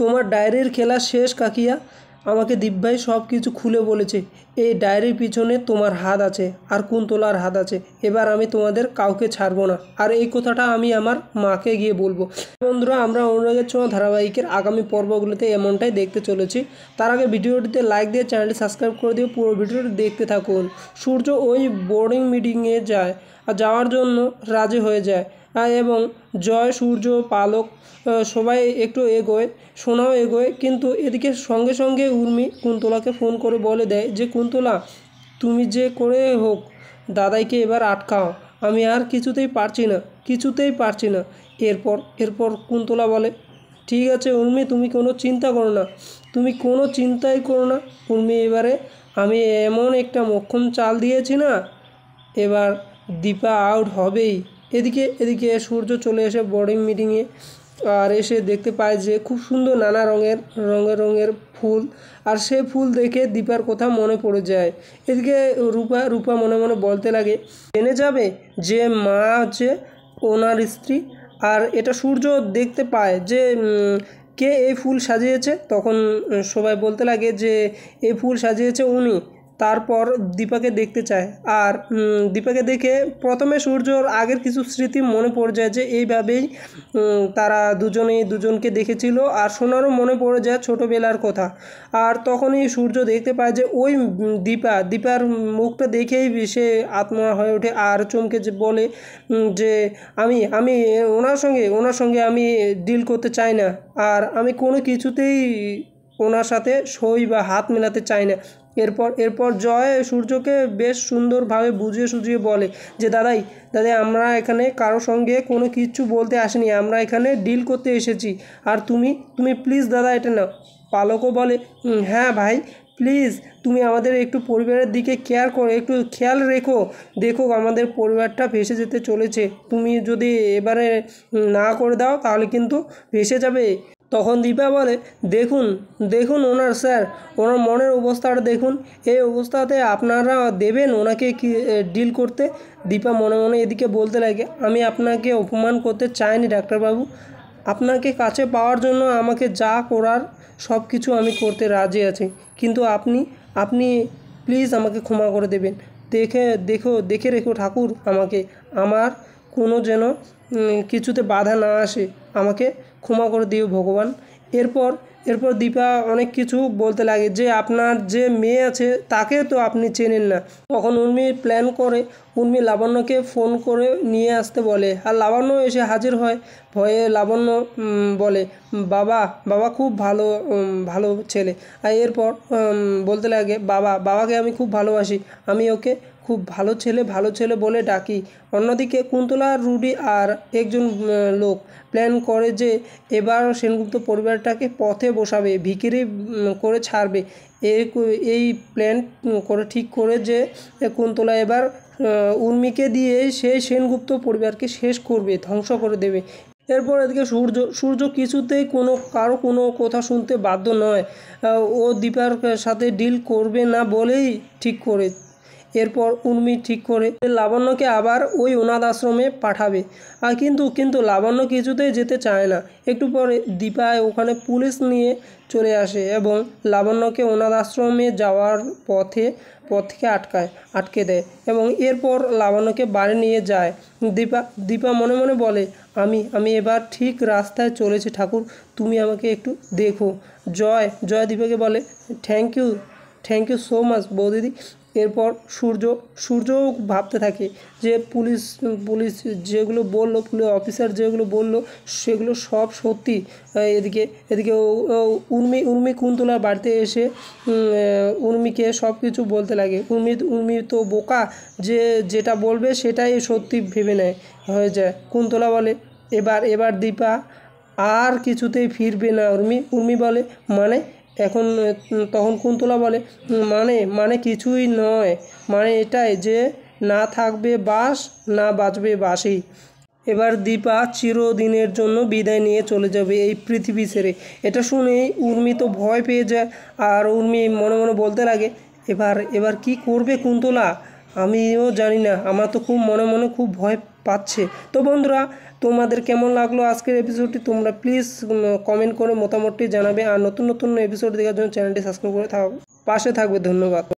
তোমার ডায়েরির খেলা শেষ কাকিয়া। আমাকে দীপ ভাই সব কিছু খুলে বলেছে। এই ডায়েরির পিছনে তোমার হাত আছে আর কুন্তলার হাত আছে। এবার আমি তোমাদের কাউকে ছাড়বো না, আর এই কথাটা আমি আমার মাকে গিয়ে বলবো। বন্ধুরা, আমরা অনুরাগের ছোঁয়া ধারাবাহিকের আগামী পর্বগুলোতে এমনটাই দেখতে চলেছি। তার আগে ভিডিওটিতে লাইক দিয়ে চ্যানেলটি সাবস্ক্রাইব করে দিয়ে পুরো ভিডিওটি দেখতে থাকুন। সূর্য ওই বোর্ডিং মিটিংয়ে যায় আর যাওয়ার জন্য রাজি হয়ে যায়, এবং জয়, সূর্য, পালক সবাই একটু এগোয়, সোনাও এগোয়। কিন্তু এদিকে সঙ্গে সঙ্গে উর্মি কুন্তলাকে ফোন করে বলে দেয় যে কুন্তলা, তুমি যে করে হোক দাদাইকে এবার আটকাও, আমি আর কিছুতেই পারছি না। এরপর কুন্তলা বলে, ঠিক আছে উর্মি, তুমি কোনো চিন্তাই করো না উর্মি, এবারে আমি এমন একটা মোক্ষম চাল দিয়েছি না, এবার দীপা আউট হবেই। এদিকে সূর্য চলে এসে বোর্ডিং মিটিংয়ে, আর এসে দেখতে পায় যে খুব সুন্দর নানা রঙের ফুল, আর সে ফুল দেখে দীপার কথা মনে পড়ে যায়। এদিকে রূপা মনে মনে বলতে লাগে, জেনে যাবে যে মা হচ্ছে ওনার স্ত্রী। আর এটা সূর্য দেখতে পায় যে কে এই ফুল সাজিয়েছে। তখন সবাই বলতে লাগে যে এই ফুল সাজিয়েছে উনি। তারপর দীপাকে দেখতে চায়, আর দীপাকে দেখে প্রথমে সূর্যর আগের কিছু স্মৃতি মনে পড়ে যায় যে এইভাবেই তারা দুজনকে দেখেছিল, আর সোনারও মনে পড়ে যায় ছোটোবেলার কথা। আর তখনই সূর্য দেখতে পায় যে ওই দীপার মুখটা দেখেই সে আত্মা হয়ে ওঠে, আর চমকে যে বলে যে আমি ওনার সঙ্গে আমি ডিল করতে চাই না, আর আমি কোনো কিছুতেই ওনার সাথে সই বা হাত মেলাতে চাই না। এরপর জয় সূর্যকে বেশ সুন্দরভাবে বুঝিয়ে সুঝিয়ে বলে যে দাদাই আমরা এখানে কারো সঙ্গে কোনো কিছু বলতে আসিনি, আমরা এখানে ডিল করতে এসেছি, আর তুমি প্লিজ দাদা এটা নাও। পালকও বলে, হ্যাঁ ভাই প্লিজ, তুমি আমাদের একটু পরিবারের দিকে একটু খেয়াল দেখো আমাদের পরিবারটা ভেসে যেতে চলেছে। তুমি যদি এবারে না করে দাও তাহলে কিন্তু ভেসে যাবে। তখন দীপা বলে, দেখুন ওনার মনের অবস্থাটা দেখুন, এই অবস্থাতে আপনারা দেবেন ওনাকে কি ডিল করতে। দীপা মনে মনে এদিকে বলতে লাগে, আমি আপনাকে অপমান করতে চাইনি ডাক্তারবাবু, আপনাকে কাছে পাওয়ার জন্য আমাকে যা করার সব কিছু আমি করতে রাজি আছি, কিন্তু আপনি প্লিজ আমাকে ক্ষমা করে দেবেন। দেখে রেখো ঠাকুর, আমার কোনো যেন কিছুতে বাধা না আসে, আমাকে ক্ষমা করে দিও ভগবান। এরপর দীপা অনেক কিছু বলতে লাগে যে আপনার যে মেয়ে আছে তাকে তো আপনি চেনেন না। তখন উর্মি প্ল্যান করে, উর্মি লাবণ্যকে ফোন করে নিয়ে আসতে বলে, আর লাবণ্য এসে হাজির হয়। ভয়ে লাবণ্য বলে, বাবা খুব ভালো ছেলে। আর এরপর বলতে লাগে, বাবাকে আমি খুব ভালোবাসি, আমি ওকে খুব ভালো ছেলে বলে ডাকি। অন্যদিকে কুন্তলা, রুডি আর একজন লোক প্ল্যান করে যে এবার সেনগুপ্ত পরিবারটাকে পথে বসাবে, ভিখিরি করে ছাড়বে। এই প্ল্যান ঠিক করে যে কুন্তলা এবার উর্মিকে দিয়ে সেই সেনগুপ্ত পরিবারকে শেষ করবে, ধ্বংস করে দেবে। এরপর এদিকে সূর্য কিছুতেই কারো কোনো কথা শুনতে বাধ্য নয়। ও দীপার সাথে ডিল করবে না বলেই ঠিক করে। এরপর উর্মি ঠিক করে লাবণ্যকে আবার ওই অনাথ আশ্রমে পাঠাবে, আর কিন্তু লাবণ্য কিছুতেই যেতে চায় না। একটু পরে দীপা ওখানে পুলিশ নিয়ে চলে আসে এবং লাবণ্যকে অনাথ আশ্রমে যাওয়ার পথ থেকে আটকে দেয়, এবং এরপর লাবণ্যকে বাড়ি নিয়ে যায়। দীপা মনে মনে বলে, আমি এবার ঠিক রাস্তায় চলেছি ঠাকুর, তুমি আমাকে একটু দেখো। জয় দীপাকে বলে, থ্যাংক ইউ সো মাচ বৌদিদি। এরপর সূর্য ভাবতে থাকে যে পুলিশ যেগুলো বললো, পুলিশ অফিসার যেগুলো বললো সেগুলো সব সত্যি। এদিকে উর্মি কুন্তলার বাড়িতে এসে উর্মিকে সব কিছু বলতে লাগে। উর্মি তো বোকা, যেটা বলবে সেটাই সত্যি ভেবে নেয় হয়ে যায়। কুন্তলা বলে, এবার দীপা আর কিছুতেই ফিরবে না। উর্মি বলে, মানে তখন কুন্তলা বলে, মানে কিছুই নয়, মানে এটাই যে না থাকবে বাস, না বাঁচবে বাসি। এবার দীপা চিরদিনের জন্য বিদায় নিয়ে চলে যাবে এই পৃথিবী ছেড়ে। এটা শুনেই উর্মি তো ভয় পেয়ে যায়, আর উর্মি মনে মনে বলতে লাগে, এবার কি করবে কুন্তলা, আমিও জানি না, আমার তো খুব মনে মনে খুব ভয় পাচ্ছে। তো বন্ধুরা, তোমাদের কেমন লাগলো আজকের এপিসোডটি তোমরা প্লিজ কমেন্ট করে মতামতটি জানাবে। আর নতুন নতুন এপিসোড দেখার জন্য চ্যানেলটি সাবস্ক্রাইব করে পাশে থাকবে। ধন্যবাদ।